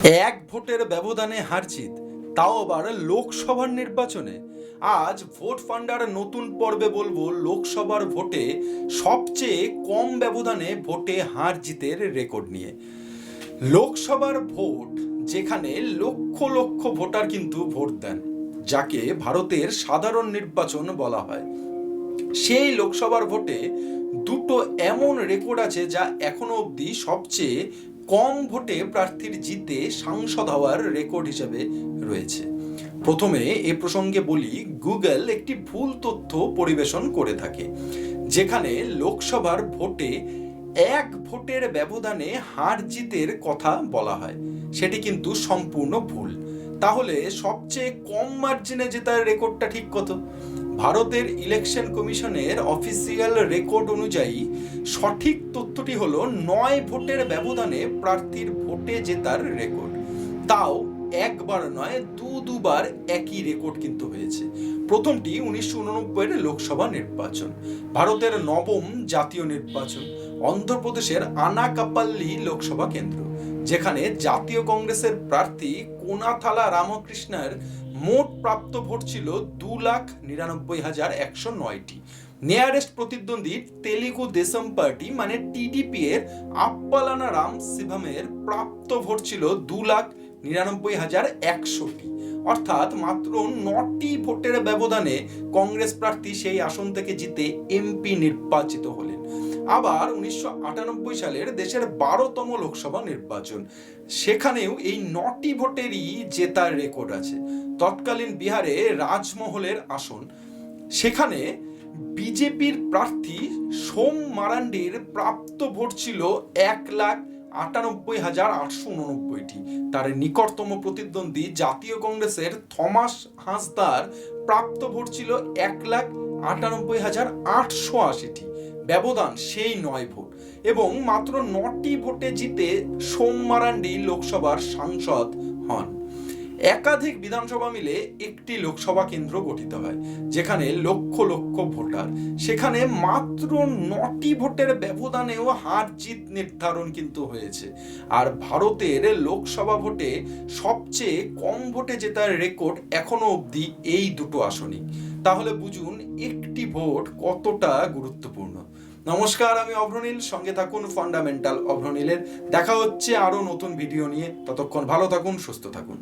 এক ভোটের ব্যবধানে হারজিত, তাও আবার লোকসভার নির্বাচনে। আজ ভোট ফান্ডার নতুন পর্বে বলবো লোকসভার ভোটে সবচেয়ে কম ব্যবধানে ভোটে হার জিতের রেকর্ড নিয়ে। লোকসভার ভোট, যেখানে লক্ষ লক্ষ ভোটার কিন্তু ভোট দেন, যাকে ভারতের সাধারণ নির্বাচন বলা হয়। সেই লোকসভার ভোটে দুটো এমন রেকর্ড আছে যা এখনো অবধি সবচেয়ে কম ভোটে প্রার্থীর জিতে সাংসদ হওয়ার রেকর্ড হিসেবে রয়েছে। প্রথমে এ প্রসঙ্গে বলি, গুগল একটি ভুল তথ্য পরিবেশন করে থাকে, যেখানে লোকসভার ভোটে এক ভোটের ব্যবধানে হার জিতের কথা বলা হয়। সেটি কিন্তু সম্পূর্ণ ভুল। তাহলে সবচেয়ে কম মার্জিনে জেতার রেকর্ডটা ঠিক কত? ভারতের ইলেকশন কমিশনের অফিসিয়াল রেকর্ড অনুযায়ী সঠিক তথ্যটি হলো ৯ ভোটের ব্যবধানে প্রার্থীর ভোটে জেতার রেকর্ড। তাও একবার নয়, দুবার একই রেকর্ড কিন্তু হয়েছে। প্রথমটি 1989 লোকসভা নির্বাচন, ভারতের নবম জাতীয় নির্বাচন, অন্ধ্রপ্রদেশের আনাকাপাল্লি লোকসভা কেন্দ্র, যেখানে জাতীয় কংগ্রেসের প্রার্থী কোনাথালা রামকৃষ্ণের মোট প্রাপ্ত ভোট ছিল 2,99,109টি। নিয়ারেস্ট প্রতিদ্বন্দ্বী তেলেগু দেশম পার্টি মানে টিডিপি এর আপ্পালানা রাম শিবমের প্রাপ্ত ভোট ছিল 2,99,100টি। অর্থাৎ মাত্র 9টি ভোটের ব্যবধানে কংগ্রেস প্রার্থী সেই আসন থেকে জিতে এমপি নির্বাচিত হলেন। আবার 1998 সালের দেশের 12তম লোকসভা নির্বাচন, সেখানেও এই 9টি ভোটেরই জেতার রেকর্ড আছে। তৎকালীন বিহারে রাজমহলের আসন, সেখানে বিজেপির প্রার্থী সোম মারান্ডির প্রাপ্ত ভোট ছিল 1,98,889টি। তার নিকটতম প্রতিদ্বন্দ্বী জাতীয় কংগ্রেসের থমাস হাঁসদার প্রাপ্ত ভোট ছিল 1,98,880টি। ব্যবধান সেই 9 ভোট, এবং মাত্র 9টি ভোটে জিতে সোম মারান্ডি লোকসভার সাংসদ হন। একাধিক বিধানসভা মিলে একটি লোকসভা কেন্দ্র গঠিত হয়, যেখানে লক্ষ লক্ষ ভোটার। সেখানে মাত্র 9টি ভোটের ব্যবধানেও হার জিত নির্ধারণ কিন্তু হয়েছে। আর ভারতের লোকসভা ভোটে সবচেয়ে কম ভোটে জেতার রেকর্ড এখনো অবধি এই দুটো আসনই। তাহলে বুঝুন একটি ভোট কতটা গুরুত্বপূর্ণ। নমস্কার, আমি অভ্রনীল, সঙ্গে থাকুন ফান্ডামেন্টাল অভ্রনীলের। দেখা হচ্ছে আরো নতুন ভিডিও নিয়ে। ততক্ষণ ভালো থাকুন, সুস্থ থাকুন।